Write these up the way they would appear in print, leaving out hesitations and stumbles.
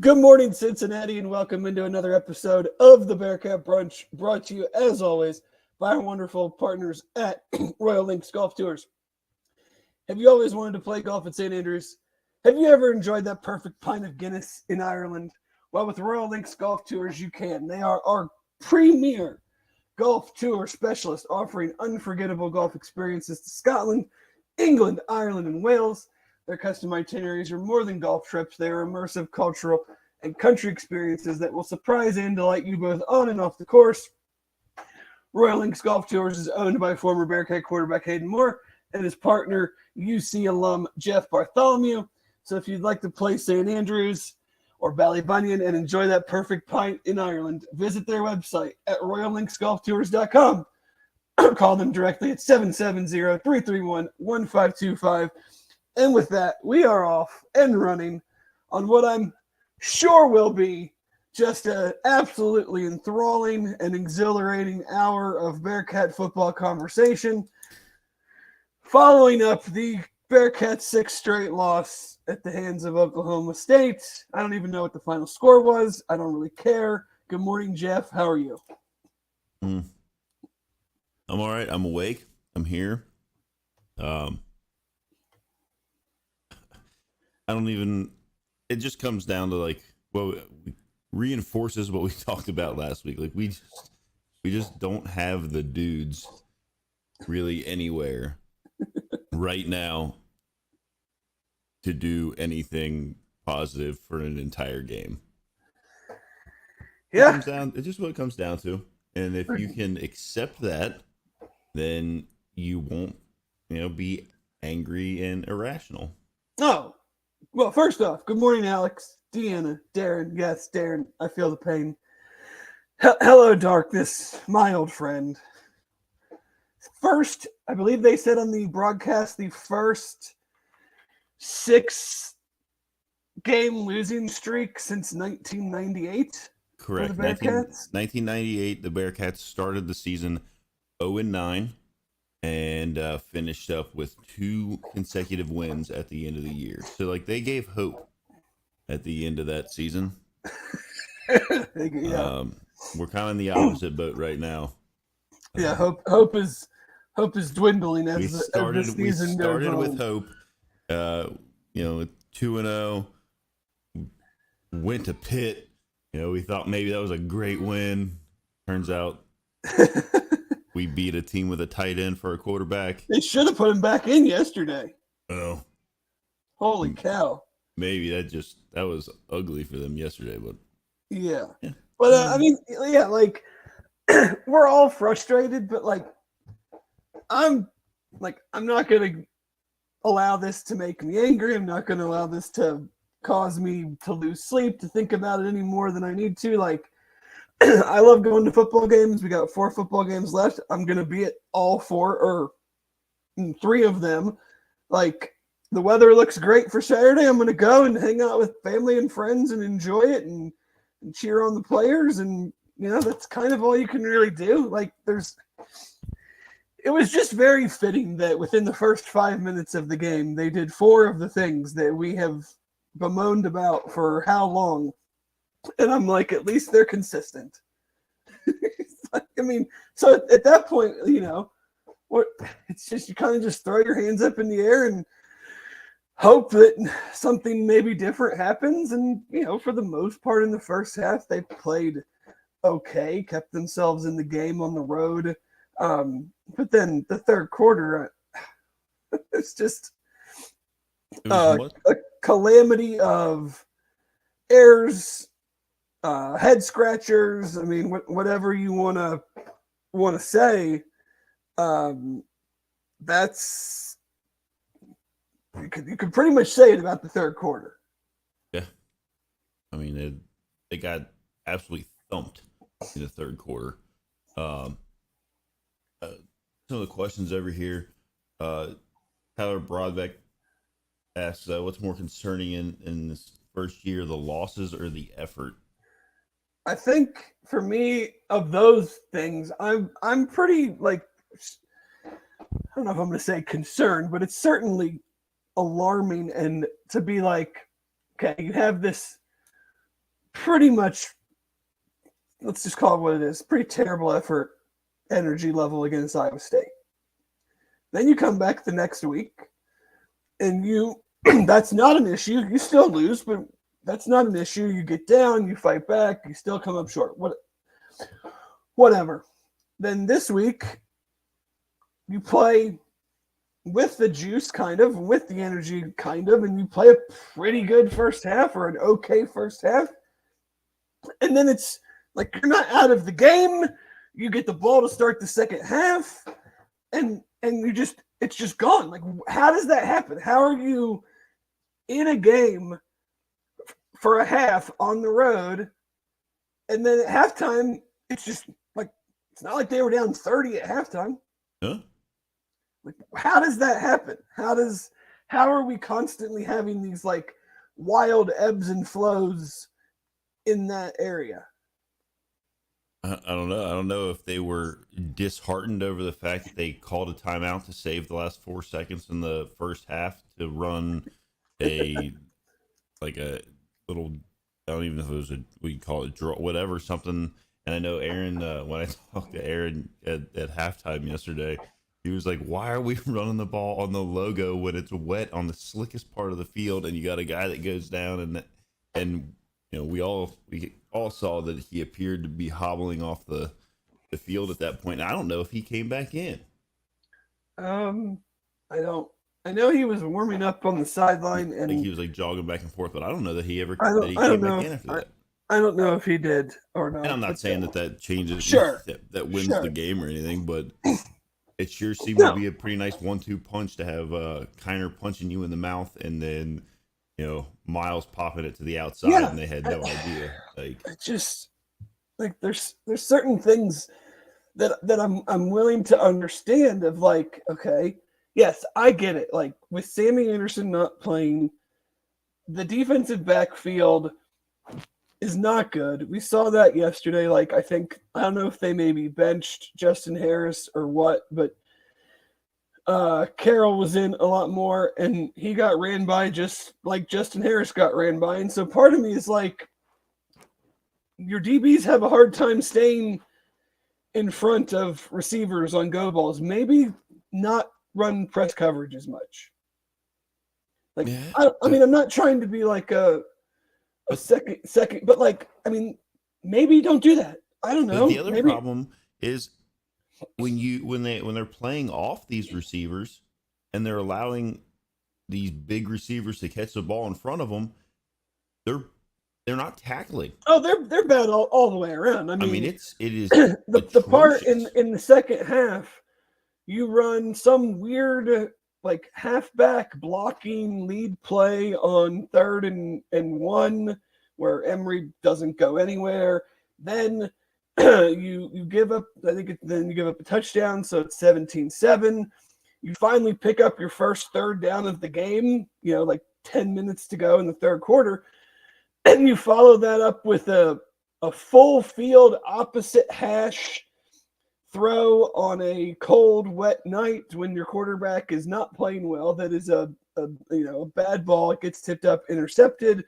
Good morning, Cincinnati, and welcome into another episode of the Bearcat Brunch, brought to you, as always, by our wonderful partners at Royal Links Golf Tours. Have you always wanted to play golf at St. Andrews? Have you ever enjoyed that perfect pint of Guinness in Ireland? Well, with Royal Links Golf Tours, you can. They are our premier golf tour specialist, offering unforgettable golf experiences to Scotland, England, Ireland, and Wales. Their custom itineraries are more than golf trips. They are immersive cultural and country experiences that will surprise and delight you both on and off the course. Royal Links Golf Tours is owned by former Bearcat quarterback Hayden Moore and his partner, UC alum Jeff Bartholomew. So if you'd like to play St. Andrews or Ballybunion and enjoy that perfect pint in Ireland, visit their website at royallinksgolftours.com. Call them directly at 770-331-1525. And with that, we are off and running on what I'm sure will be just an absolutely enthralling and exhilarating hour of Bearcat football conversation, following up the Bearcats' sixth straight loss at the hands of Oklahoma State. I don't even know what the final score was. I don't really care. Good morning, Jeff. How are you? I'm all right. I'm awake. I'm here. I don't even, it just comes down to reinforces what we talked about last week. Like we just don't have the dudes really anywhere right now to do anything positive for an entire game. Yeah. It's just what it comes down to. And if you can accept that, then you won't, be angry and irrational. Oh, well, first off, good morning, Alex, Deanna, Darren. Yes, Darren, I feel the pain. Hello, darkness, my old friend. First, I believe they said on the broadcast, the first 6-game losing streak since 1998. Correct. For the Bearcats. 1998, the Bearcats started the season 0-9 and finished up with 2 consecutive wins at the end of the year. So, they gave hope at the end of that season. Yeah. We're kind of in the opposite boat right now. Yeah, hope is dwindling as the season goes on. We started with hope. 2-0. Went to Pitt. We thought maybe that was a great win. Turns out we beat a team with a tight end for a quarterback. They should have put him back in yesterday. Well, holy cow. Maybe that was ugly for them yesterday, but yeah. But we're all frustrated, but I'm not going to allow this to make me angry. I'm not going to allow this to cause me to lose sleep, to think about it any more than I need to. I love going to football games. We got 4 football games left. I'm going to be at all 4 or 3 of them. The weather looks great for Saturday. I'm going to go and hang out with family and friends and enjoy it and cheer on the players. And, that's kind of all you can really do. It was just very fitting that within the first 5 minutes of the game, they did 4 of the things that we have bemoaned about for how long. And I'm at least they're consistent. So at that point, it's just you kind of just throw your hands up in the air and hope that something maybe different happens. And, for the most part in the first half, they played okay, kept themselves in the game on the road. But then the third quarter, it's just a calamity of errors, head scratchers. Whatever you want to say, that's you could pretty much say it about the third quarter. Yeah, they got absolutely thumped in the third quarter. Some of the questions over here. Tyler Broadbeck asks, "What's more concerning in this first year, the losses or the effort?" I think for me, of those things, I'm pretty I don't know if I'm going to say concerned, but it's certainly alarming. And to be okay, you have this pretty much, let's just call it what it is, pretty terrible effort, energy level against Iowa State. Then you come back the next week, and that's not an issue. You still lose, but that's not an issue. You get down, you fight back, you still come up short. Whatever. Then this week, you play with the juice, kind of, with the energy, kind of, and you play a pretty good first half or an okay first half. And then it's like you're not out of the game. You get the ball to start the second half, and it's just gone. Like, how does that happen? How are you in a game for a half on the road, and then at halftime, it's just like it's not like they were down 30 at halftime. Huh? Like, how does that happen? How are we constantly having these like wild ebbs and flows in that area? I don't know. I don't know if they were disheartened over the fact that they called a timeout to save the last 4 seconds in the first half to run a little. I don't even know if it was we call it draw, whatever, something. And I know Aaron, when I talked to Aaron at halftime yesterday, he was like, "Why are we running the ball on the logo when it's wet on the slickest part of the field, and you got a guy that goes down and we all saw that he appeared to be hobbling off the field at that point. And I don't know if he came back in. I don't. I know he was warming up on the sideline, and I think he was like jogging back and forth, but I don't know that he ever I came don't back know. in after that. I don't know if he did or not. And I'm not saying that changes, Sure, that wins sure. the game or anything, but it sure seemed No. to be a pretty nice 1-2 punch to have Kiner punching you in the mouth and then Miles popping it to the outside, Yeah. and they had no idea. Like, It's just like there's certain things that I'm willing to understand of, like, okay, yes, I get it. Like, with Sammy Anderson not playing, the defensive backfield is not good. We saw that yesterday. Like, I don't know if they maybe benched Justin Harris or what, but Carroll was in a lot more, and he got ran by just like Justin Harris got ran by. And so part of me is like, your DBs have a hard time staying in front of receivers on go balls. Maybe not run press coverage as much. Like, yeah, I mean, I'm not trying to be like a second, but like, I mean, maybe don't do that. I don't know. the other Maybe problem is when they're playing off these receivers and they're allowing these big receivers to catch the ball in front of them, they're not tackling. Oh, they're bad all the way around. I mean it is the part atrocious. in the second half, you run some weird like halfback blocking lead play on 3rd and 1 where Emory doesn't go anywhere. Then you give up, then you give up a touchdown, so it's 17-7. You finally pick up your first third down of the game, like 10 minutes to go in the third quarter, and you follow that up with a full field opposite hash throw on a cold, wet night when your quarterback is not playing well. That is a bad ball. It gets tipped up, intercepted.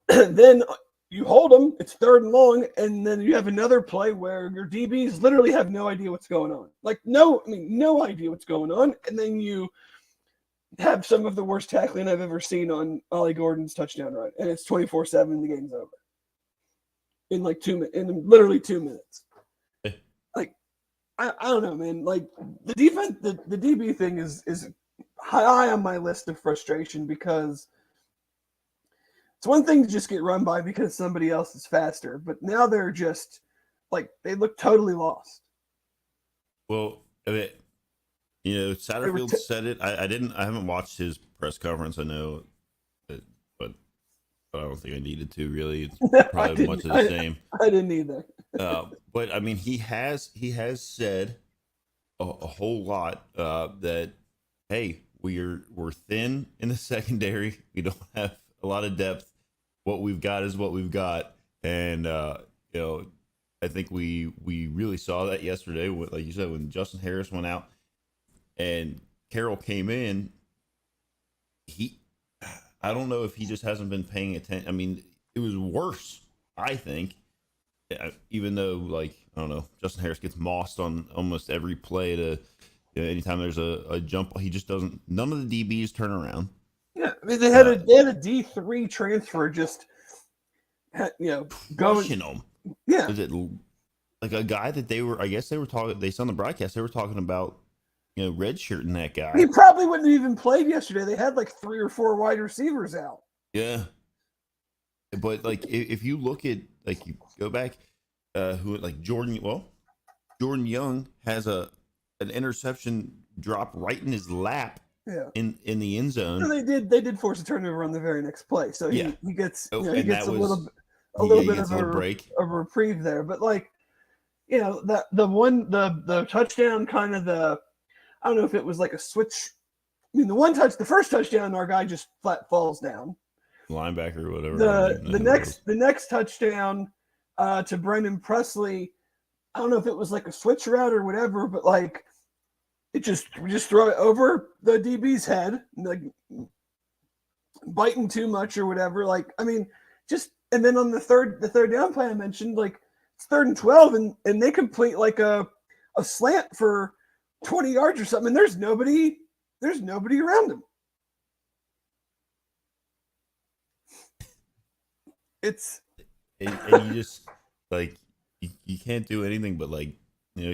Then you hold them. It's 3rd and long, and then you have another play where your DBs literally have no idea what's going on. Like, no idea what's going on. And then you have some of the worst tackling I've ever seen on Ollie Gordon's touchdown run, and it's 24-7, and the game's over in like 2 minutes. In literally 2 minutes. Like, I don't know, man. Like, the defense, the DB thing is high on my list of frustration, because it's one thing to just get run by because somebody else is faster, but now they're just like, they look totally lost. Well, I mean, Satterfield said it. I haven't watched his press conference. I know, but I don't think I needed to really. It's probably much of the same. I didn't either. But I mean, he has said a whole lot that, hey, we're thin in the secondary. We don't have a lot of depth. What we've got is what we've got, and I think we really saw that yesterday. Like you said, when Justin Harris went out and Carroll came in, I don't know if he just hasn't been paying attention. I mean, it was worse, I think. Even though, like, I don't know, Justin Harris gets mossed on almost every play to, anytime there's a jump, he just doesn't. None of the DBs turn around. Yeah, I mean they had a D3 transfer just going. Crushing them. Yeah, Is it like a guy that they were? I guess they were talking. They saw on the broadcast. They were talking about redshirting that guy. he probably wouldn't have even played yesterday. They had like 3 or 4 wide receivers out. Yeah, but like if you look at like you go back, who like Jordan? Well, Jordan Young has an interception drop right in his lap. Yeah. In the end zone. So they did force a turnover on the very next play. So he gets he gets a little bit of a reprieve there. But like that the touchdown kind of I don't know if it was like a switch. I mean the first touchdown our guy just flat falls down. Linebacker or whatever. The next touchdown to Brendan Presley, I don't know if it was like a switch route or whatever, but like we just throw it over the DB's head, like biting too much or whatever. Like, I mean, and then on the third down play I mentioned, like it's 3rd and 12, and they complete like a slant for 20 yards or something, and there's nobody around him. It's and you just like you can't do anything but like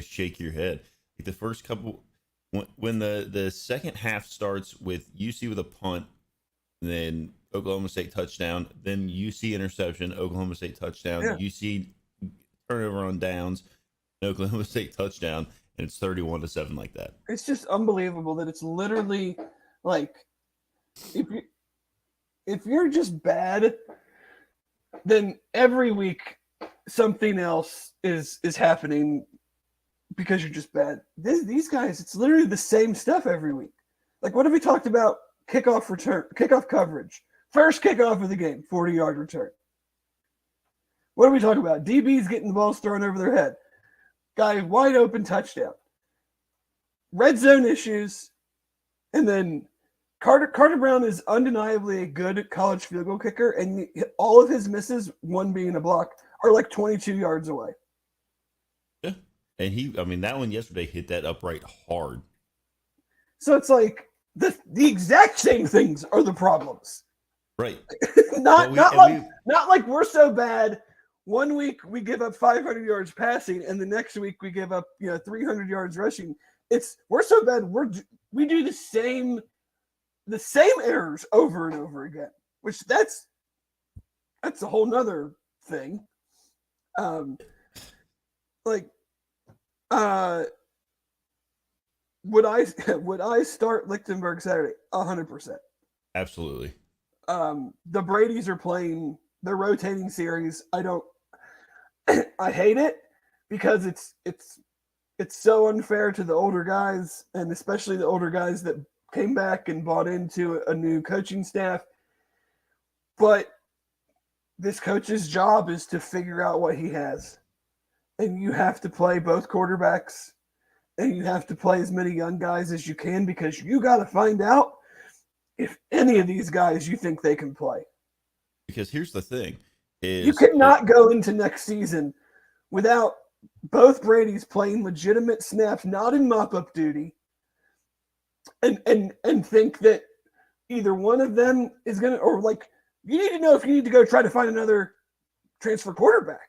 shake your head. Like the first couple. When the second half starts with UC with a punt, then Oklahoma State touchdown, then UC interception, Oklahoma State touchdown, UC turnover on downs, Oklahoma State touchdown, and it's 31-7 like that. It's just unbelievable that it's literally like if you're just bad, then every week something else is happening. Because you're just bad. These guys, it's literally the same stuff every week. Like, what have we talked about? Kickoff coverage. First kickoff of the game, 40-yard return. What are we talking about? DBs getting the balls thrown over their head. Guy wide open touchdown. Red zone issues. And then Carter Brown is undeniably a good college field goal kicker, and all of his misses, one being a block, are like 22 yards away. Yeah. And that one yesterday hit that upright hard. So it's like the exact same things are the problems. Right. not like we're so bad. One week we give up 500 yards passing, and the next week we give up 300 yards rushing. We're so bad we do the same errors over and over again, which that's a whole nother thing. Would I start Lichtenberg Saturday? 100%. Absolutely. The Brady's are playing their rotating series. I hate it because it's so unfair to the older guys, and especially the older guys that came back and bought into a new coaching staff. But this coach's job is to figure out what he has. And you have to play both quarterbacks, and you have to play as many young guys as you can, because you got to find out if any of these guys you think they can play. Because here's the thing. You cannot go into next season without both Brady's playing legitimate snaps, not in mop-up duty, and think that either one of them is going to, or like, you need to know if you need to go try to find another transfer quarterback.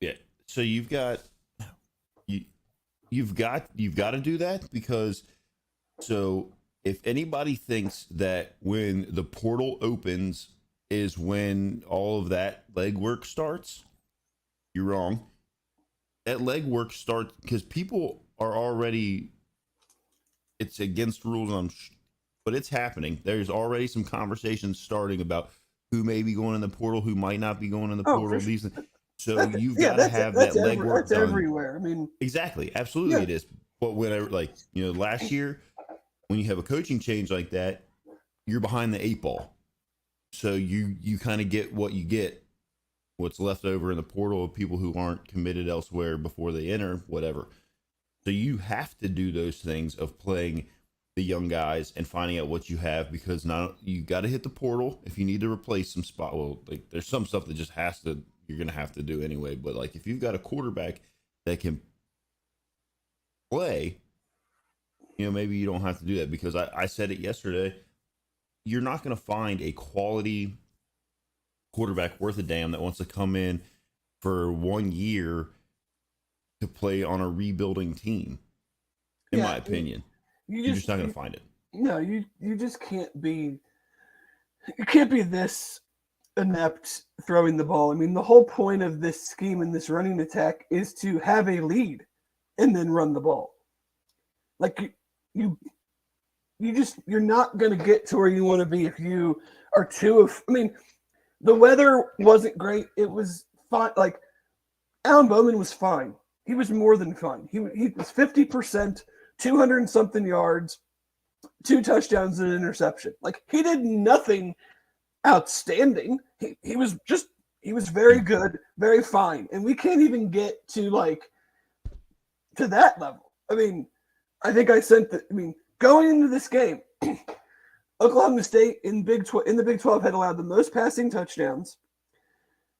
Yeah. So you've got to do that, because so if anybody thinks that when the portal opens is when all of that legwork starts, you're wrong. That legwork starts because people are already, it's against rules, but it's happening. There's already some conversations starting about who may be going in the portal, who might not be going in the portal. Sure. So you've got to have that legwork done. Everywhere. I mean, exactly, absolutely, it is. But whenever, last year, when you have a coaching change like that, you're behind the 8 ball. So you kind of get what you get, what's left over in the portal of people who aren't committed elsewhere before they enter, whatever. So you have to do those things of playing the young guys and finding out what you have, because now you got to hit the portal if you need to replace some spot. Well, like there's some stuff that just you're gonna have to do anyway. But like if you've got a quarterback that can play, maybe you don't have to do that, because I said it yesterday. You're not going to find a quality quarterback worth a damn that wants to come in for 1 year to play on a rebuilding team, in my opinion. You're just not going to find it. No, you just can't be. You can't be this inept throwing the ball. I mean, the whole point of this scheme and this running attack is to have a lead and then run the ball. Like you're not going to get to where you want to be if you are the weather wasn't great. It was fine. Like Alan Bowman was fine. He was more than fine. He was 50%, 200 and something yards, 2 touchdowns and an interception. Like he did nothing outstanding. He was very good, very fine. And we can't even get to that level. I mean, I think going into this game, Oklahoma State in the Big 12 had allowed the most passing touchdowns.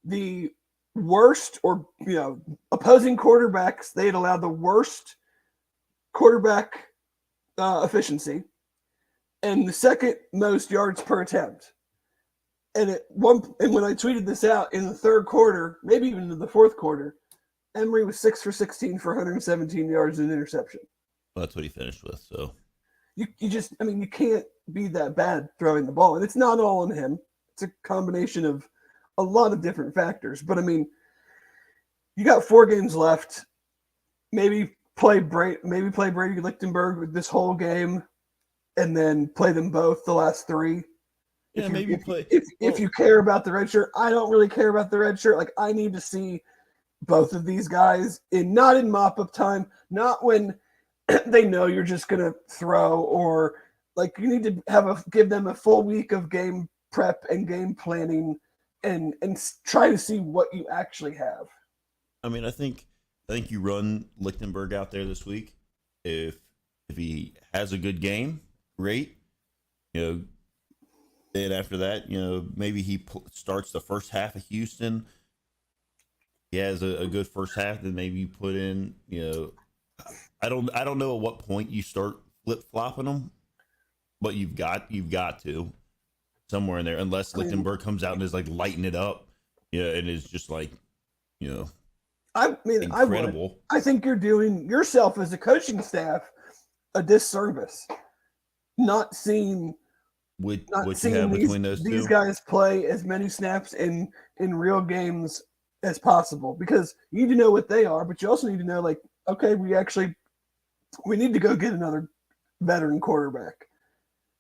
The worst, opposing quarterbacks, they had allowed the worst quarterback efficiency and the second most yards per attempt. And when I tweeted this out in the third quarter, maybe even in the fourth quarter, Emory was 6 for 16 for 117 yards and an interception. Well, that's what he finished with. So you can't be that bad throwing the ball, and it's not all on him. It's a combination of a lot of different factors. But I mean, you got 4 games left. Maybe play Brady Lichtenberg with this whole game, and then play them both the last 3. Yeah, if you care about the red shirt. I don't really care about the red shirt. Like I need to see both of these guys not in mop-up time, not when they know you're just gonna throw, or like you need to give them a full week of game prep and game planning and try to see what you actually have. I mean, I think you run Lichtenberg out there this week. If he has a good game, great. Then after that, maybe he starts the first half of Houston. He has a good first half, then maybe you put in, I don't know at what point you start flip-flopping them, but you've got to somewhere in there, unless Lichtenberg comes out and is like lighting it up, and is just like, incredible. I think you're doing yourself as a coaching staff a disservice not seeing what you have between these guys play as many snaps in real games as possible, because you need to know what they are, but you also need to know, like, okay, we need to go get another veteran quarterback.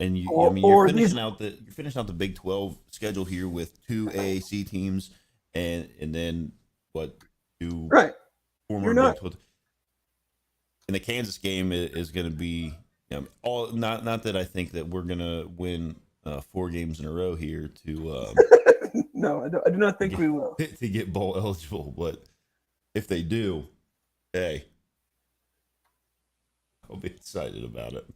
And you're finishing out the Big 12 schedule here with 2 AAC teams and then two former Big 12. And the Kansas game is going to be not that I think that we're going to win 4 games in a row here to no, I do not think we will to get bowl eligible, but if they do, hey, I'll be excited about it.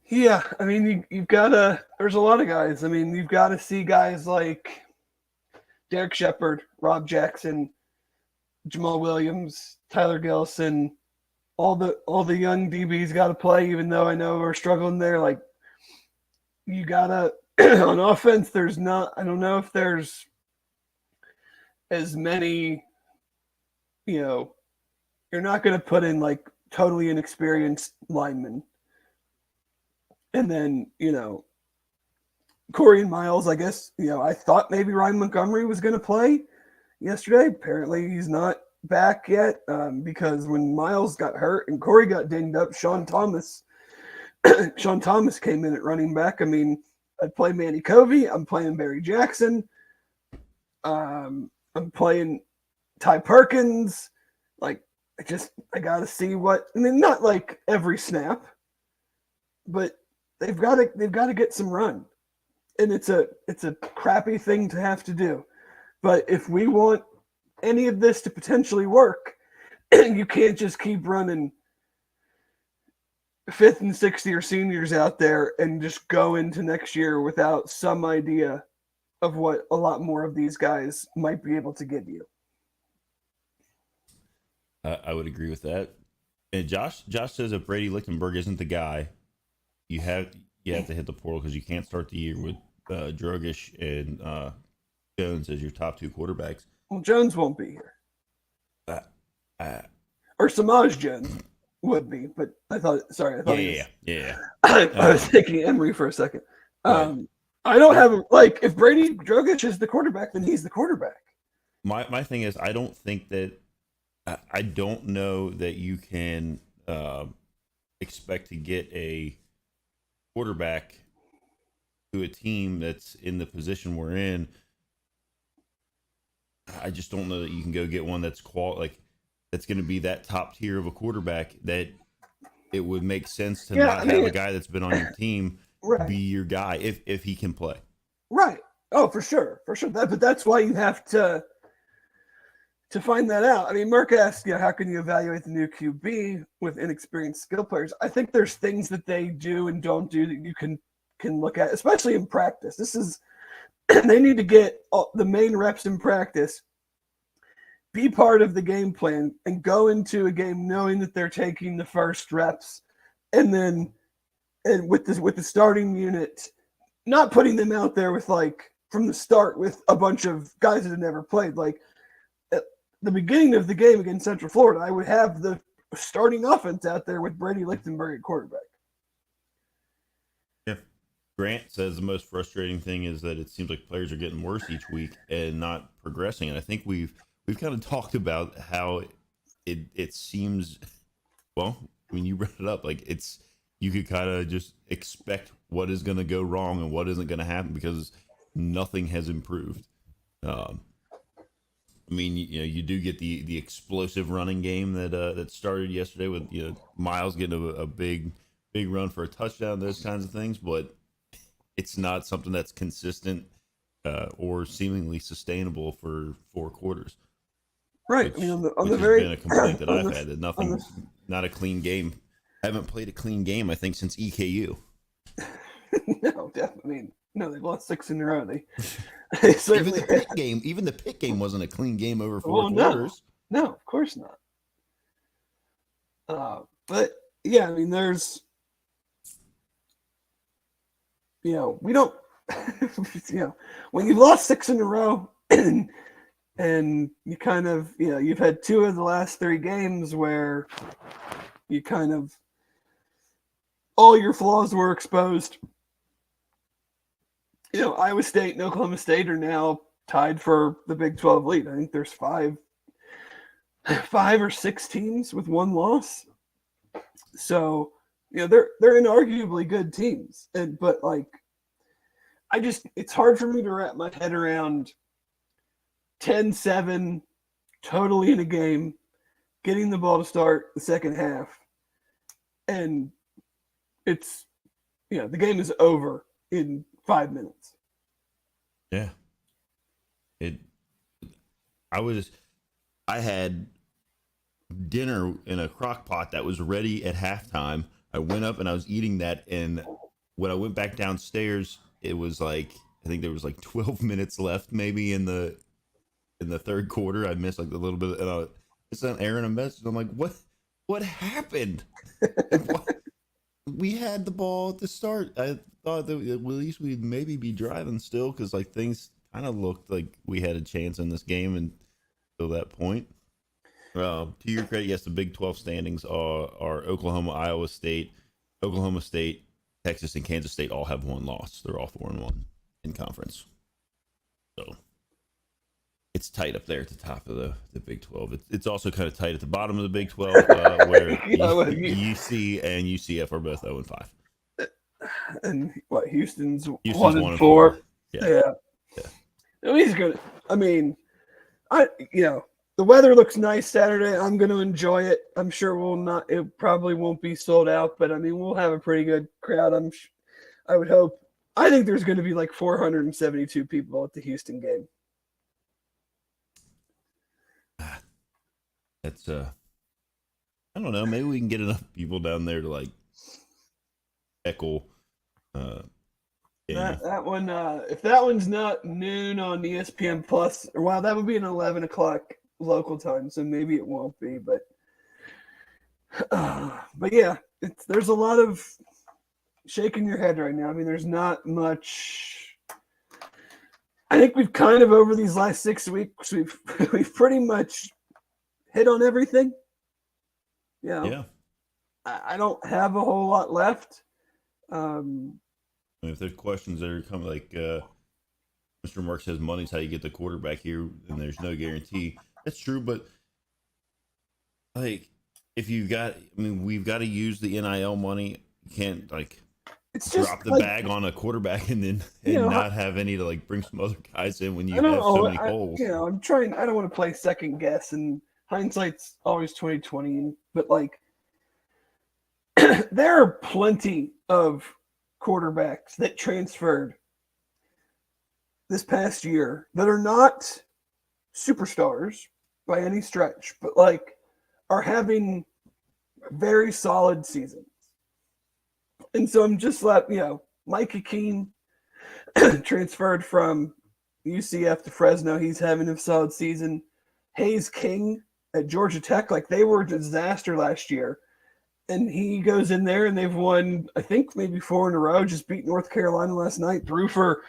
Yeah, I mean, you've got there's a lot of guys. I mean, you've got to see guys like Derek Shepard, Rob Jackson, Jamal Williams, Tyler Gilson, all the young DBs got to play, even though I know we're struggling there. Like, you got to, on offense, I don't know if there's as many, you're not going to put in like totally inexperienced linemen. And then, Corey and Miles, I guess, I thought maybe Ryan Montgomery was going to play yesterday. Apparently he's not back yet because when Miles got hurt and Corey got dinged up, Sean Thomas came in at running back. I mean, I'd play Manny Covey. I'm playing Barry Jackson. I'm playing Ty Perkins. Like, I got to see not like every snap, but they've got to get some run. And it's a crappy thing to have to do. But if we want any of this to potentially work, you can't just keep running fifth and sixth year seniors out there and just go into next year without some idea of what a lot more of these guys might be able to give you. I would agree with that. And Josh says if Brady Lichtenberg isn't the guy, you have to hit the portal because you can't start the year with Drogish and Jones as your top two quarterbacks. Well, Jones won't be here. Or Samaj Jones would be, but I thought. Yeah. I was thinking Emory for a second. Right. I don't have like if Brady Drogic is the quarterback, then he's the quarterback. My thing is, I don't think that I don't know that you can expect to get a quarterback to a team that's in the position we're in. I just don't know that you can go get one that's that's going to be that top tier of a quarterback that it would make sense to have a guy that's been on your team be your guy if he can play. Right. Oh, for sure. But that's why you have to find that out. I mean, Merck asked, how can you evaluate the new QB with inexperienced skill players? I think there's things that they do and don't do that you can look at, especially in practice. They need to get the main reps in practice, be part of the game plan, and go into a game knowing that they're taking the first reps, and with the starting unit, not putting them out there with from the start with a bunch of guys that have never played. Like at the beginning of the game against Central Florida, I would have the starting offense out there with Brady Lichtenberg at quarterback. Yeah. Grant says the most frustrating thing is that it seems like players are getting worse each week and not progressing. And I think we've kind of talked about how it seems. Well, I mean, you brought it up. You could kind of just expect what is going to go wrong and what isn't going to happen because nothing has improved. I mean, you do get the explosive running game that started yesterday with Miles getting a big run for a touchdown, those kinds of things, but it's not something that's consistent or seemingly sustainable for 4 quarters. Right. Which, I mean, on the very, been a complaint that I've had that not a clean game. I haven't played a clean game, I think, since EKU. No, definitely. No, they've lost 6 in a row. They even the Pitt game wasn't a clean game over 4 quarters. No, of course not. But yeah, I mean, there's, we don't, when you've lost 6 in a row and you kind of, you've had 2 of the last 3 games where you kind of, all your flaws were exposed. Iowa State and Oklahoma State are now tied for the Big 12 lead. I think there's 5 or 6 teams with 1 loss. So, they're inarguably good teams. But it's hard for me to wrap my head around 10-7, totally in a game, getting the ball to start the second half. And it's, the game is over in 5 minutes. Yeah. I had dinner in a crock pot that was ready at halftime. I went up and I was eating that. And when I went back downstairs, it was I think there was 12 minutes left maybe in the third quarter. I missed a little bit. And I sent Aaron a message. I'm like, what happened? We had the ball at the start. I thought that at least we'd maybe be driving still because things kind of looked like we had a chance in this game until that point. To your credit, yes, the Big 12 standings are Oklahoma, Iowa State, Texas, and Kansas State all have 1 loss. They're all 4-1 in conference. So it's tight up there at the top of the Big 12. It's also kind of tight at the bottom of the Big 12, where UC and UCF are both 0-5. And Houston's 1-4. Yeah. He's good. I mean, the weather looks nice Saturday. I'm going to enjoy it. I'm sure it probably won't be sold out, but I mean, we'll have a pretty good crowd. I would hope. I think there's going to be 472 people at the Houston game. That's I don't know. Maybe we can get enough people down there to Eckel game. That one, if that one's not noon on ESPN Plus, or wow, that would be an 11 o'clock local time, so maybe it won't be. But yeah, there's a lot of shaking your head right now. I mean, there's not much. I think we've kind of over these last 6 weeks, we've pretty much hit on everything. Yeah. I don't have a whole lot left. I mean, if there's questions that are coming, like Mr. Mark says, money's how you get the quarterback here, and there's no guarantee. That's true, but like, if you got, I mean, we've got to use the NIL money. You can't like It's just drop the like, bag on a quarterback and then know, not have any to like bring some other guys in when you I don't have so know. many holes. I'm trying. I don't want to play second guess, and hindsight's always 2020. But like, there are plenty of quarterbacks that transferred this past year that are not superstars by any stretch, but like are having very solid seasons. And so I'm just like, Mikey Keene transferred from UCF to Fresno. He's having a solid season. Hayes King at Georgia Tech, like they were a disaster last year. And he goes in there and they've won, I think, maybe 4 in a row, just beat North Carolina last night, threw for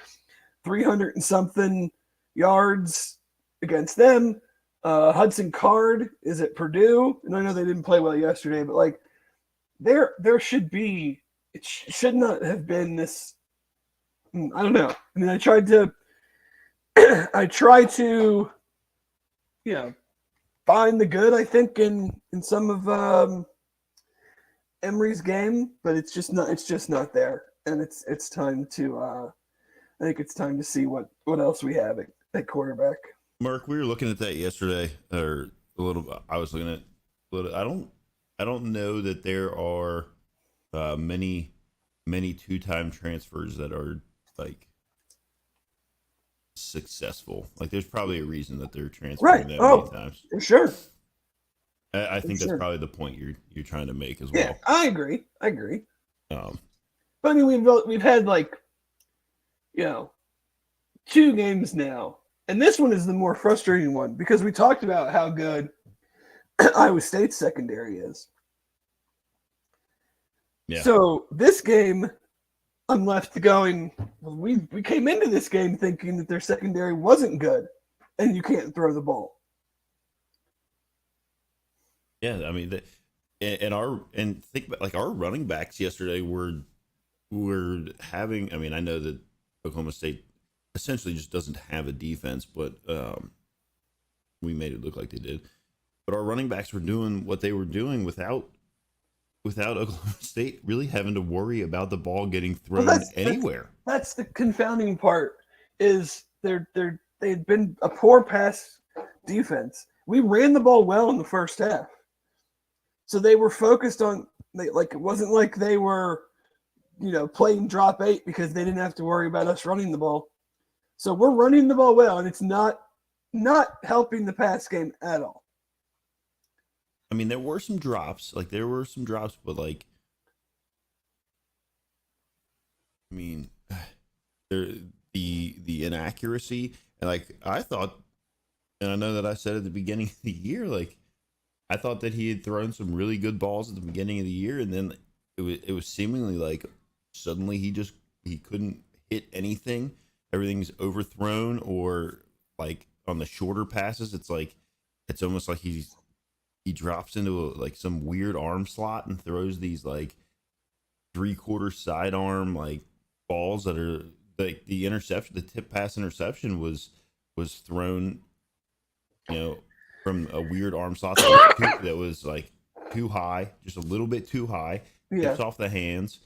300 and something yards against them. Hudson Card is at Purdue. And I know they didn't play well yesterday, but like there should be, it should not have been this. I don't know. I mean, I tried to, find the good, I think, in some of Emory's game, but it's just not there. And it's time to, I think it's time to see what else we have at quarterback. Mark, we were looking at that yesterday, or a little. I was looking at a little. I don't know that there are many two-time transfers that are like successful. Like, there's probably a reason that they're transferring that many times. For sure. I think that's probably the point you're trying to make as well. Yeah, I agree. But I mean, we've had like, 2 games now. And this one is the more frustrating one because we talked about how good Iowa State's secondary is. Yeah. So this game, I'm left going, we came into this game thinking that their secondary wasn't good and you can't throw the ball. Yeah, I mean, think about like our running backs yesterday were having. I mean, I know that Oklahoma State essentially just doesn't have a defense, but we made it look like they did. But our running backs were doing what they were doing without Oklahoma State really having to worry about the ball getting thrown anywhere. That's the confounding part. Is they'd been a poor pass defense. We ran the ball well in the first half, so they were focused on it wasn't like they were, playing drop 8 because they didn't have to worry about us running the ball. So we're running the ball well, and it's not helping the pass game at all. I mean, there were some drops. But like, I mean, the inaccuracy, and like I thought, and I know that I said at the beginning of the year, like I thought that he had thrown some really good balls at the beginning of the year, and then it was seemingly like suddenly he couldn't hit anything. Everything's overthrown, or like on the shorter passes, it's almost like he drops into some weird arm slot and throws these like 3/4 sidearm like balls that are like the tip pass interception was thrown, from a weird arm slot that was like too high, just a little bit too high. Yeah. Tips off the hands.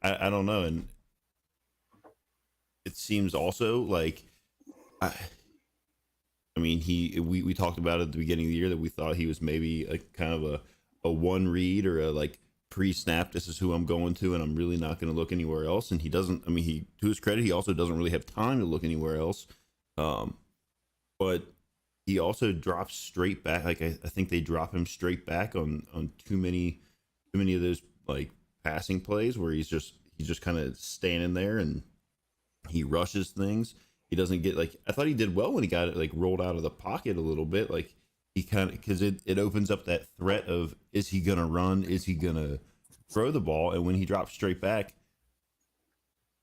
I don't know, and it seems also like I mean, we talked about it at the beginning of the year that we thought he was maybe a kind of a one read or a like pre-snap. This is who I'm going to, and I'm really not going to look anywhere else. And he doesn't. I mean, to his credit, he also doesn't really have time to look anywhere else. But he also drops straight back. Like I think they drop him straight back on too many too many of those like passing plays where he's just kind of standing there and he rushes things. He doesn't get like I thought he did well when he got it like rolled out of the pocket a little bit. Like he kind of because it opens up that threat of is he gonna run? Is he gonna throw the ball? And when he drops straight back,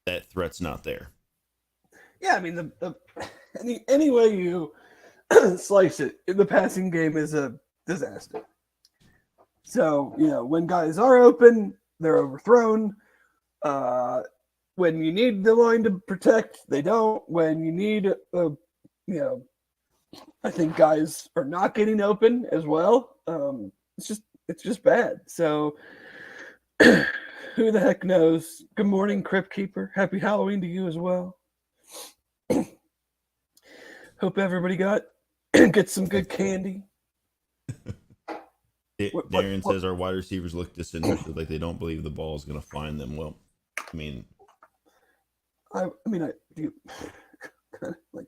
that threat's not there. Yeah, I mean any way you slice it, the passing game is a disaster. So when guys are open, they're overthrown. When you need the line to protect, they don't. When you need, I think guys are not getting open as well. It's just bad. So who the heck knows? Good morning, Crypt Keeper. Happy Halloween to you as well. Hope everybody get some good candy. Darren says our wide receivers look disinterested, like they don't believe the ball is going to find them. Well, I mean, I do like.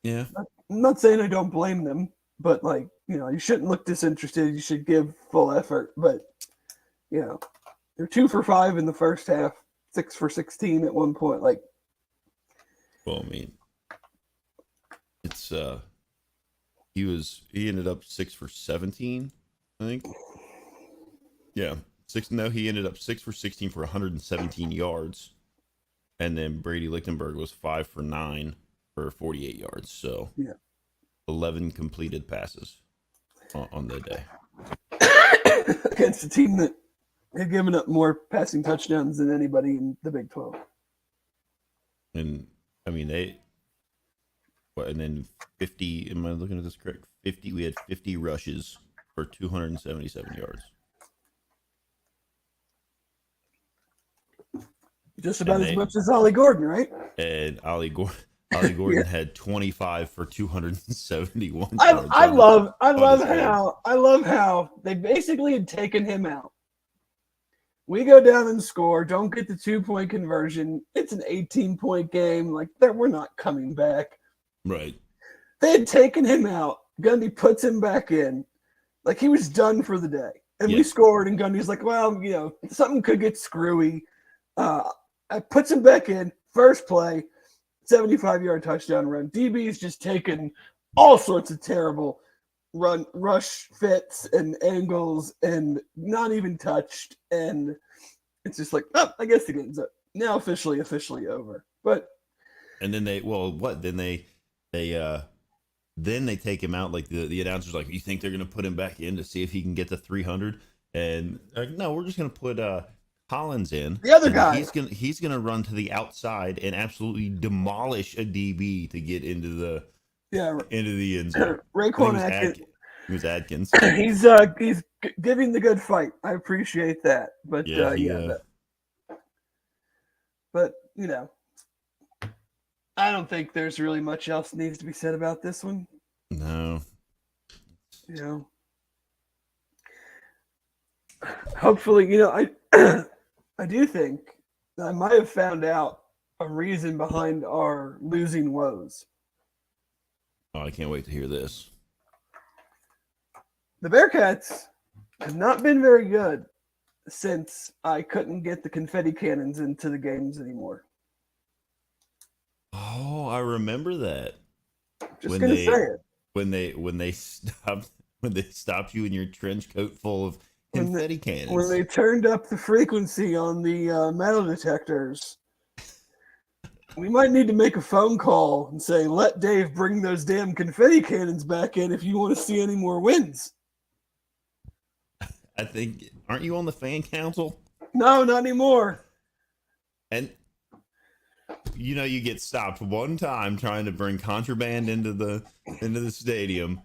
Yeah, I'm not saying I don't blame them, but you shouldn't look disinterested. You should give full effort. But you're 2 for 5 in the first half, 6 for 16 at one point. Well, I mean, it's he ended up 6 for 17, I think. Yeah, he ended up 6 for 16 for 117 yards, and then Brady Lichtenberg was 5 for 9 for 48 yards. So 11 completed passes on the day against a team that had given up more passing touchdowns than anybody in the Big 12. And I mean and then 50. Am I looking at this correct? 50. We had 50 rushes for 277 yards. Just about as much as Ollie Gordon, right? And Ollie Gordon had 25 for 271 yards. I love how they basically had taken him out. We go down and score, don't get the 2-point conversion. It's an 18-point game. We're not coming back. Right. They had taken him out. Gundy puts him back in. He was done for the day. And we scored, and Gundy's like, well, something could get screwy. I puts him back in. First play, 75-yard touchdown run. DB's just taking all sorts of terrible rush fits and angles and not even touched. And it's just I guess the game's up. Now officially over. But and then they take him out. The announcer's like, you think they're gonna put him back in to see if he can get to 300? And no, we're just gonna put Collins in. The other guy. He's gonna run to the outside and absolutely demolish a DB to get into the end zone. Raekwon Atkins. It was Adkins. He's giving the good fight. I appreciate that. But but I don't think there's really much else needs to be said about this one. No. Hopefully, I I do think I might have found out a reason behind our losing woes. Oh, I can't wait to hear this. The Bearcats have not been very good since I couldn't get the confetti cannons into the games anymore. Oh, I remember that. Just gonna say it. When they stopped you in your trench coat full of confetti cannons. When they turned up the frequency on the metal detectors. We might need to make a phone call and say, let Dave bring those damn confetti cannons back in if you want to see any more wins. I think, aren't you on the fan council? No, not anymore. And you get stopped one time trying to bring contraband into the stadium.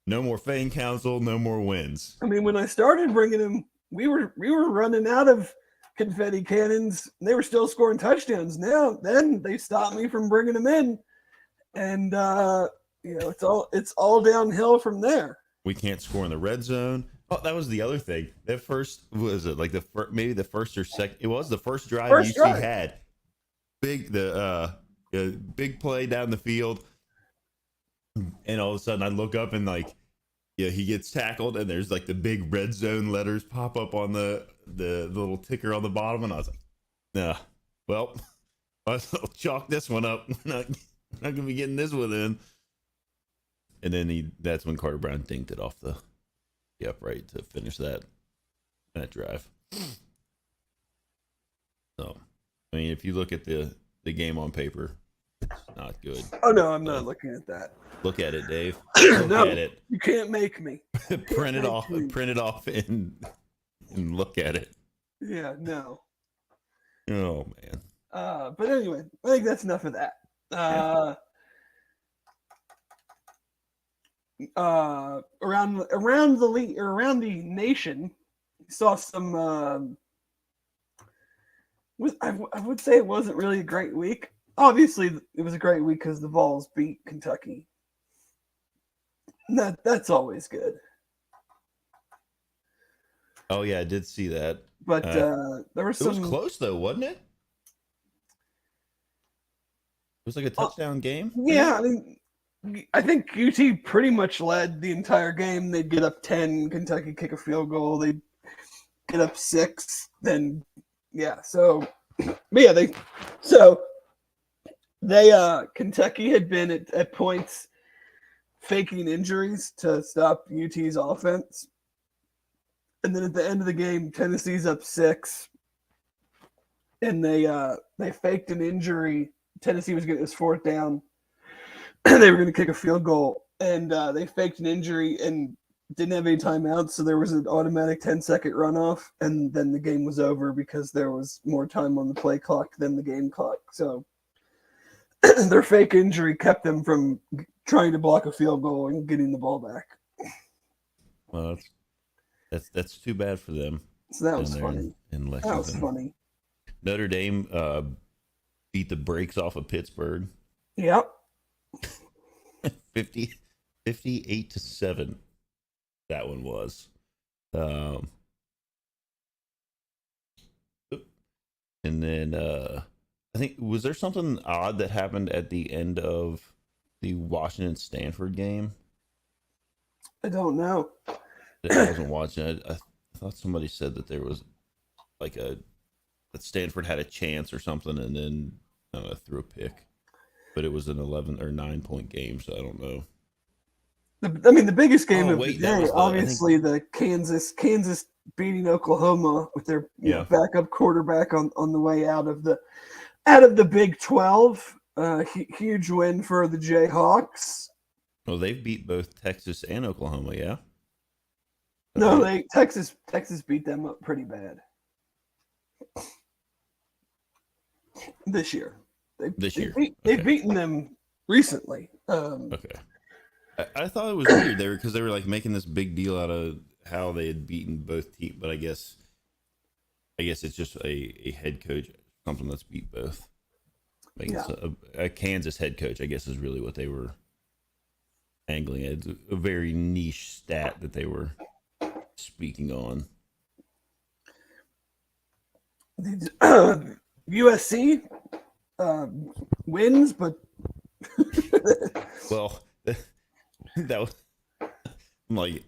No more fan council, no more wins. I mean, when I started bringing them, we were running out of confetti cannons. And they were still scoring touchdowns. Then they stopped me from bringing them in, and it's all downhill from there. We can't score in the red zone. Oh, that was the other thing. That first was it maybe the first or second? It was the first drive UC had. Big play down the field, and all of a sudden I look up and Yeah, he gets tackled, and there's like the big red zone letters pop up on the little ticker on the bottom, and I was like, nah, well, I'll chalk this one up. Not gonna be getting this one in. And then that's when Carter Brown dinked it off the upright to finish that drive. So, I mean, if you look at the game on paper, it's not good. Oh no, I'm not looking at that. Look at it, Dave. Look No, at it. you can't make me. Print it off, and look at it. Yeah, no. Oh man. But anyway, I think that's enough of that. Around the nation, saw some. I would say it wasn't really a great week. Obviously, it was a great week because the Vols beat Kentucky. That's always good. Oh yeah, I did see that. But there was some. It was close though, wasn't it? It was like a touchdown game. Yeah, I mean, I think UT pretty much led the entire game. They'd get up 10, Kentucky kick a field goal. They'd get up 6, then yeah. So, but yeah, Kentucky had been at points faking injuries to stop UT's offense. And then at the end of the game, Tennessee's up 6, and they faked an injury. Tennessee was getting his 4th down. They were going to kick a field goal, and they faked an injury and didn't have any timeouts, so there was an automatic 10-second runoff, and then the game was over because there was more time on the play clock than the game clock. So their fake injury kept them from trying to block a field goal and getting the ball back. Well, that's too bad for them. So that was funny. That was funny. Notre Dame beat the brakes off of Pittsburgh. Yep. 58-7. That one was. And then I think, was there something odd that happened at the end of the Washington-Stanford game? I don't know. I wasn't watching it. I thought somebody said that there was like that Stanford had a chance or something, and then threw a pick. But it was an 11 or 9-point game, so I don't know. The biggest game of the day, obviously, the Kansas beating Oklahoma with their backup quarterback on the way out of the Big 12. Huge win for the Jayhawks. Well, they've beat both Texas and Oklahoma, yeah. No, Texas beat them up pretty bad this year. They've beaten them recently. Okay. I thought it was weird because they were like making this big deal out of how they had beaten both teams, but I guess it's just a head coach, something that's beat both. A Kansas head coach, I guess, is really what they were angling at. It's a very niche stat that they were speaking on. USC wins, but well, that was I'm like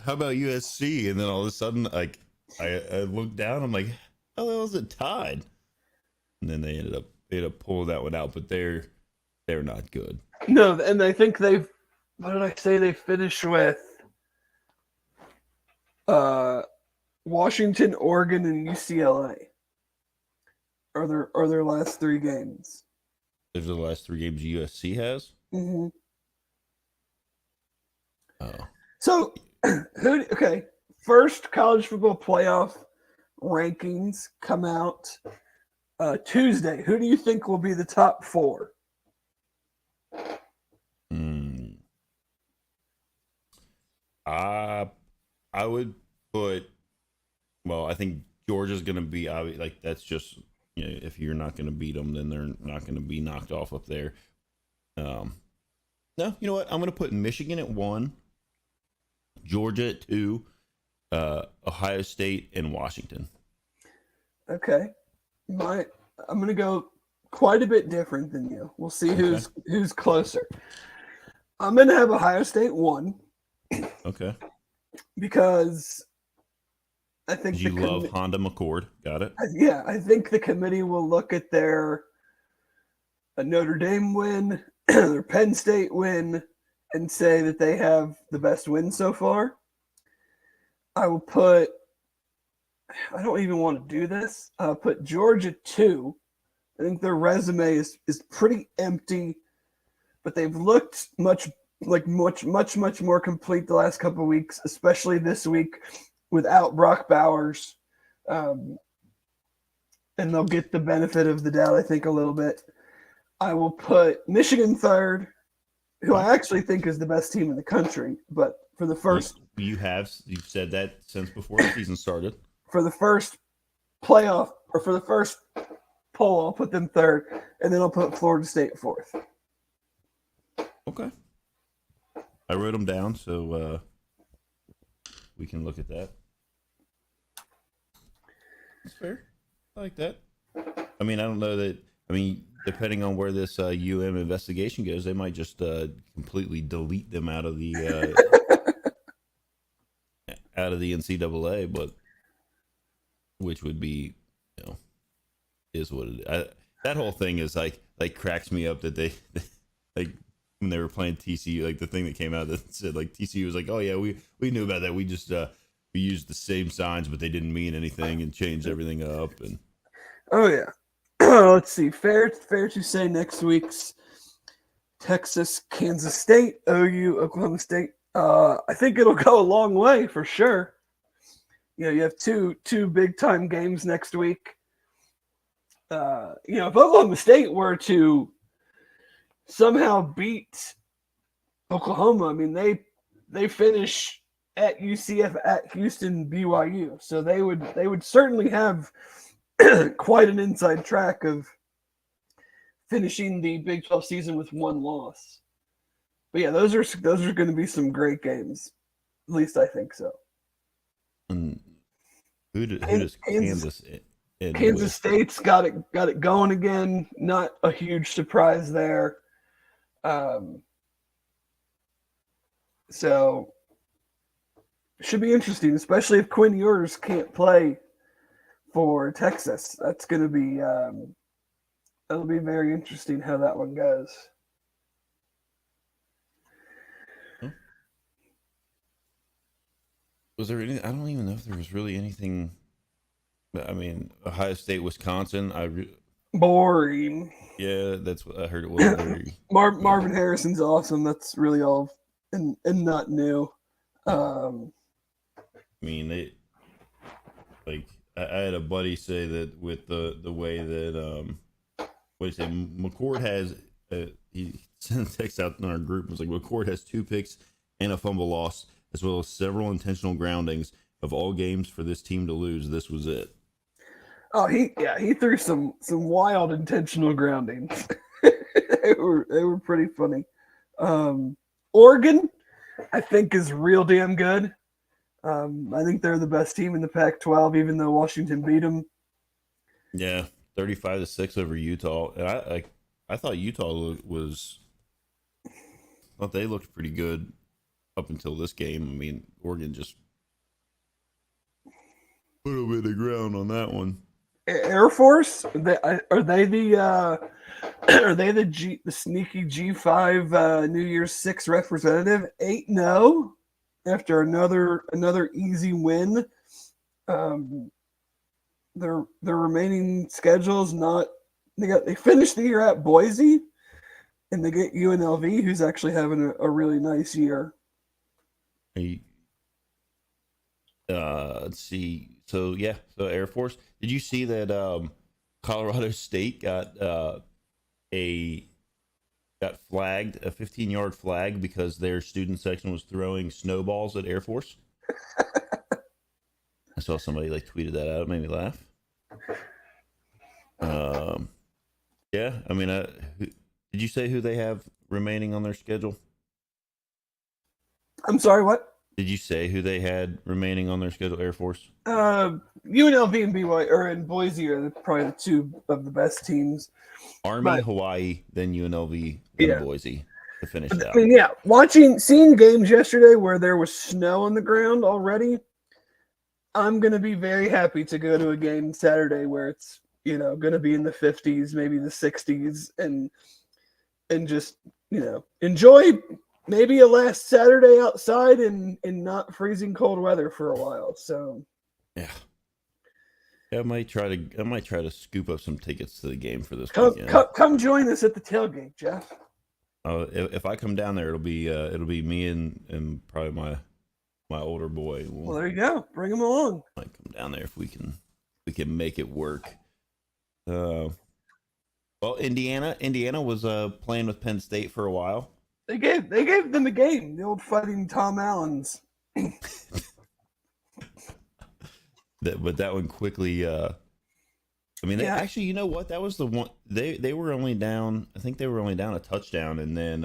how about USC? And then all of a sudden, like I looked down, I'm like, how the hell is it tied? And then they ended up pulling that one out, but they're not good. No, and I think what did I say? They finished with Washington, Oregon, and UCLA. Are their last 3 games? Those are the last 3 games USC has? Mm-hmm. Oh. So, first college football playoff rankings come out Tuesday. Who do you think will be the top 4? I would put. Well, I think Georgia's going to be like that's just if you're not going to beat them, then they're not going to be knocked off up there. No, you know what? I'm going to put Michigan at 1, Georgia at 2, Ohio State, and Washington. Okay, I'm going to go quite a bit different than you. We'll see who's closer. I'm going to have Ohio State 1. Okay. because I think You love Honda McCord. Got it. I think the committee will look at their a Notre Dame win, their Penn State win, and say that they have the best win so far. I will put. I don't even want to do this. I'll put Georgia 2. I think their resume is pretty empty, but they've looked much more complete the last couple of weeks, especially this week without Brock Bowers. Um, and they'll get the benefit of the doubt, I think, a little bit. I will put Michigan 3rd, who I actually think is the best team in the country. But for the first, you've said that since before the season started. For the first playoff or for the first poll, I'll put them 3rd, and then I'll put Florida State 4th. Okay. I wrote them down so we can look at that. That's fair. I like that. I mean, I don't know that. I mean, depending on where this investigation goes, they might just completely delete them out of the NCAA. But which would be, is what it is. That whole thing is like cracks me up that they like when they were playing TCU, like the thing that came out that said like TCU was like, oh yeah, we knew about that. We just we used the same signs, but they didn't mean anything and changed everything up. And oh yeah, let's see. Fair to say next week's Texas, Kansas State, OU, Oklahoma State. I think it'll go a long way for sure. You have two big time games next week. If Oklahoma State were to somehow beat Oklahoma, I mean they finish at UCF, at Houston, BYU, so they would certainly have quite an inside track of finishing the Big 12 season with one loss. But yeah, those are going to be some great games. At least I think so. And who does Kansas end Kansas with? State's got it going again. Not a huge surprise there. So should be interesting, especially if Quinn Ewers can't play for Texas. That's going to be that'll be very interesting how that one goes. Was there any? I don't even know if there was really anything. I mean, Ohio State, Wisconsin. Boring. Yeah, that's what I heard. It was very. Marvin Harrison's awesome. That's really all, and not new. I mean, I had a buddy say that with the way that what he said, McCord has he sent a text out in our group. It was like McCord has 2 picks and a fumble loss, as well as several intentional groundings. Of all games for this team to lose, this was it. Oh, he threw some wild intentional groundings. they were pretty funny. Oregon, I think, is real damn good. I think they're the best team in the Pac-12, even though Washington beat them. Yeah, 35-6 over Utah. And I thought Utah thought they looked pretty good up until this game. I mean, Oregon just put them in the ground on that one. Air Force, are they the sneaky G5 New Year's 6 representative? 8-0 after another easy win. Their remaining schedule is not. They finished the year at Boise, and they get UNLV, who's actually having a really nice year. Let's see. So Air Force. Did you see that Colorado State got flagged, a 15-yard flag, because their student section was throwing snowballs at Air Force? I saw somebody tweeted that out. It made me laugh. Yeah, I mean, did you say who they have remaining on their schedule? I'm sorry, what? Did you say who they had remaining on their schedule, Air Force? UNLV and BYU or in Boise are probably the 2 of the best teams. Army, Hawaii, then UNLV, then Boise. to finish it I out. mean, yeah, seeing games yesterday where there was snow on the ground already, I'm gonna be very happy to go to a game Saturday where it's gonna be in the 50s, maybe the 60s, and just enjoy maybe a last Saturday outside in not freezing cold weather for a while. So Yeah. I might try to scoop up some tickets to the game for this come weekend. come join us at the tailgate, Jeff. If I come down there, it'll be me and probably my older boy. Well, there you go. Bring them along. Might come down there if we can make it work. Well, Indiana was playing with Penn State for a while. They gave them a game. The old Fighting Tom Allens. But that one quickly. I mean, they actually, you know what? That was the one they were only down. I think they were only down a touchdown, and then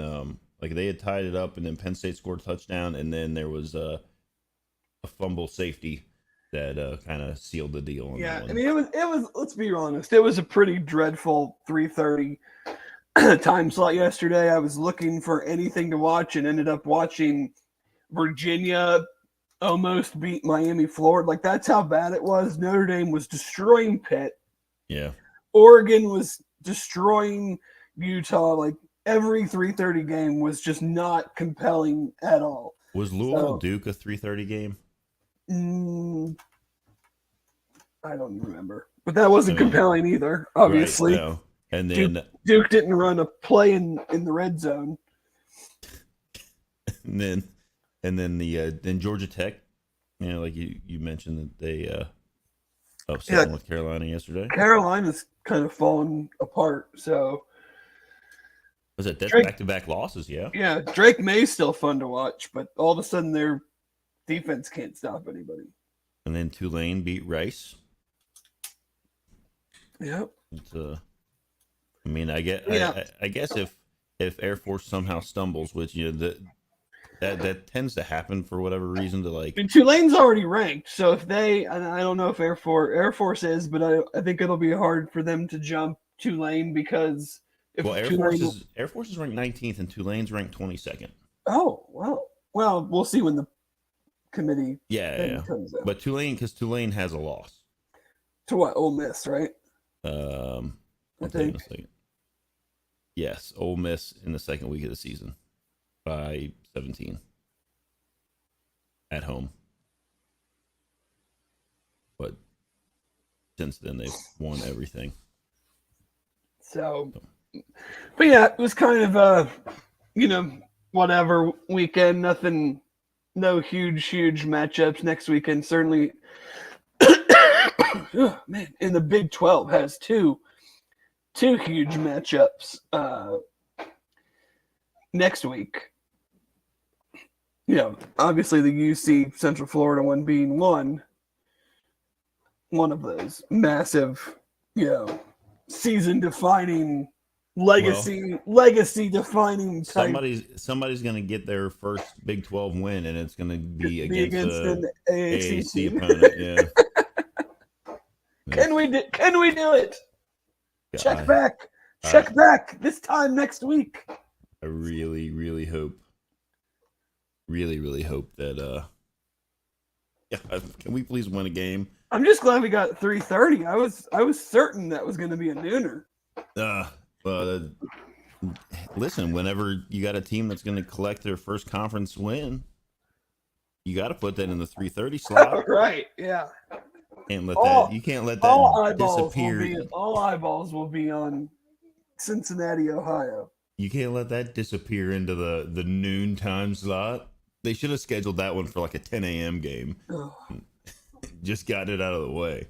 like they had tied it up, and then Penn State scored a touchdown, and then there was a fumble safety that kind of sealed the deal. Yeah, I mean, it was. Let's be honest, it was a pretty dreadful 3:30 time slot yesterday. I was looking for anything to watch and ended up watching Virginia almost beat Miami, Florida. Like, that's how bad it was. Notre Dame was destroying Pitt. Yeah. Oregon was destroying Utah. Like, every 3:30 game was just not compelling at all. Was Louisville Duke a 3:30 game? I don't remember. But that wasn't compelling either, obviously. Right, no. And then Duke didn't run a play in the red zone. And then Georgia Tech, like you mentioned that they upset North Carolina yesterday. Carolina's kind of fallen apart. So was it back-to-back losses? Yeah. Yeah, Drake May's still fun to watch, but all of a sudden their defense can't stop anybody. And then Tulane beat Rice. Yep. I mean, I guess if Air Force somehow stumbles, which that tends to happen for whatever reason, to like. And Tulane's already ranked, so if they, I don't know if Air Force is, but I think it'll be hard for them to jump Tulane because Air Force is ranked 19th and Tulane's ranked 22nd. Oh well, we'll see when the committee comes out. But Tulane has a loss to what? Ole Miss, right? I think. Yes, Ole Miss in the second week of the season by 17 at home. But since then, they've won everything. So, but yeah, it was kind of a, whatever weekend. Nothing, no huge matchups next weekend. Certainly, oh, man, and the Big 12 has two huge matchups next week. Obviously the UC Central Florida one being one of those massive, season-defining, legacy-defining. Somebody's going to get their first Big 12 win, and it's going to be against an AAC opponent. Yeah. Can we do it? God. Check back this time next week. I really, really hope. Really, really hope that. Can we please win a game? I'm just glad we got 3:30. I was certain that was going to be a nooner. But listen, whenever you got a team that's going to collect their first conference win, you got to put that in the 3:30 slot. Right? Yeah. You can't let that disappear. All eyeballs will be on Cincinnati, Ohio. You can't let that disappear into the noon time slot. They should have scheduled that one for like a 10 a.m. game. Just got it out of the way.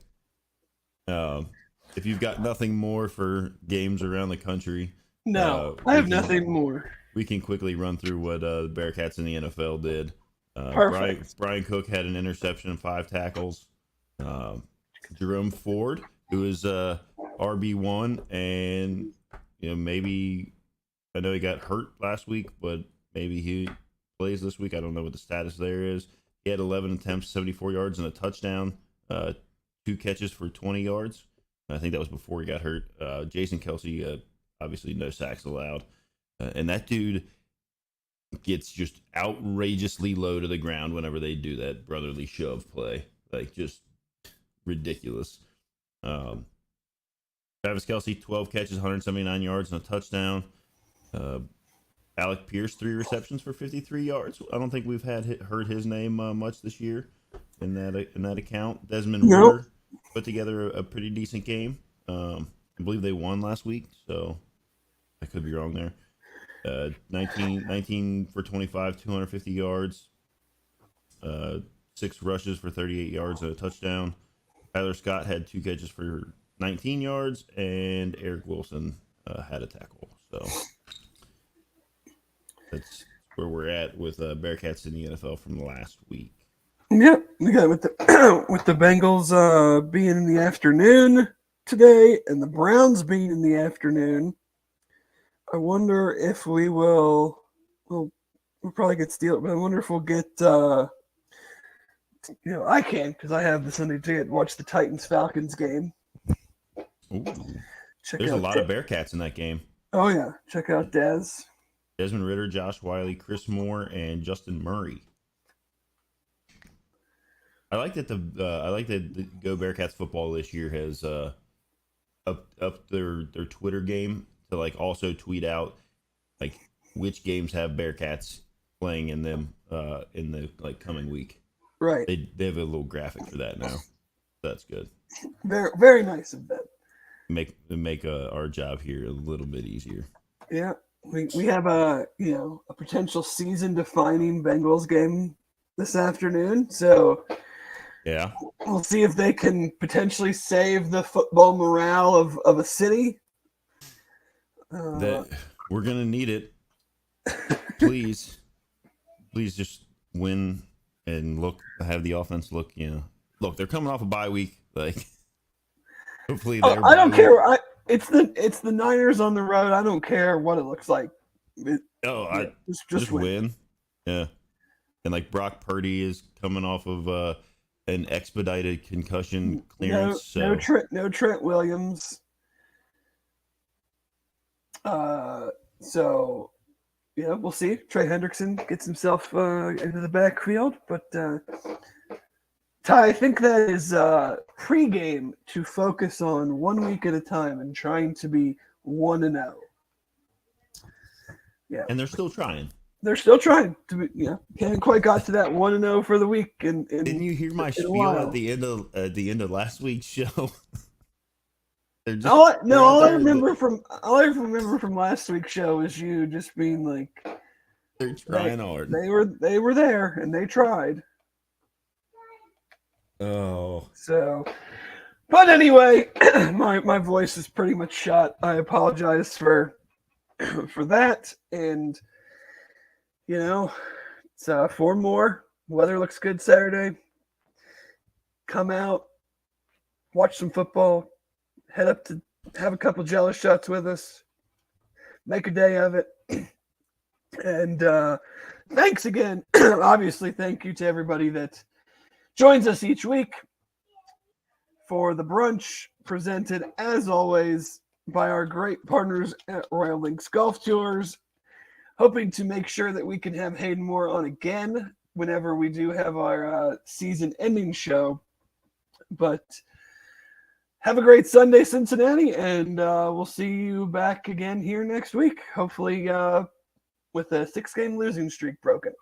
If you've got nothing more for games around the country, no, I have nothing more. We can quickly run through what the Bearcats in the NFL did. Perfect. Brian Cook had an interception and 5 tackles. Jerome Ford, who is RB1, and maybe I know he got hurt last week, but maybe he plays this week. I don't know what the status there is. He had 11 attempts, 74 yards, and a touchdown. 2 catches for 20 yards. I think that was before he got hurt. Jason Kelsey, obviously no sacks allowed. And that dude, gets just outrageously low to the ground whenever they do that brotherly shove play. Like, just ridiculous. Travis Kelce, 12 catches, 179 yards, and a touchdown. Alec Pierce, 3 receptions for 53 yards. I don't think we've heard his name much this year in that account. Desmond Ritter put together a pretty decent game. I believe they won last week, so I could be wrong there. 19 for 25, 250 yards. 6 rushes for 38 yards and a touchdown. Tyler Scott had 2 catches for 19 yards, and Eric Wilson had a tackle. So that's where we're at with Bearcats in the NFL from last week. Yep, yeah, with the with the Bengals being in the afternoon today and the Browns being in the afternoon, I wonder if we will. We'll probably get steal, but I wonder if we'll get. I can because I have the Sunday ticket. Watch the Titans Falcons game. Ooh. There's a lot of Bearcats in that game. Oh yeah, check out Desmond Ritter, Josh Wiley, Chris Moore, and Justin Murray. I like that the Go Bearcats football this year has up their Twitter game to like also tweet out like which games have Bearcats playing in them in the like coming week. Right. They have a little graphic for that now. That's good. Very very nice of them. Make our job here a little bit easier. Yeah. We have a potential season defining Bengals game this afternoon. So yeah, we'll see if they can potentially save the football morale of a city. That we're gonna need it. Please just win and have the offense look. Look, they're coming off a bye week. Like, hopefully, I don't care. It's the Niners on the road. I don't care what it looks like. Just win. Yeah, and like Brock Purdy is coming off of an expedited concussion clearance. No Trent Williams. So yeah, we'll see. Trey Hendrickson gets himself into the backfield, but Ty, I think that is pregame to focus on 1 week at a time and trying to be 1-0. Yeah, and they're still trying. They're still trying to be. Haven't quite got to that 1-0 for the week. Didn't you hear my spiel at the end of last week's show? All I remember from last week's show is you just being like, they're trying hard. They were there and they tried. Oh. So, but anyway, my voice is pretty much shot. I apologize for that, and it's 4 more. Weather looks good Saturday. Come out, watch some football, head up to have a couple jealous shots with us, make a day of it, and thanks again. Obviously, thank you to everybody that joins us each week for the brunch, presented as always by our great partners at Royal Links Golf Tours. Hoping to make sure that we can have Hayden Moore on again whenever we do have our season-ending show. But have a great Sunday, Cincinnati, and we'll see you back again here next week, hopefully with a 6-game losing streak broken.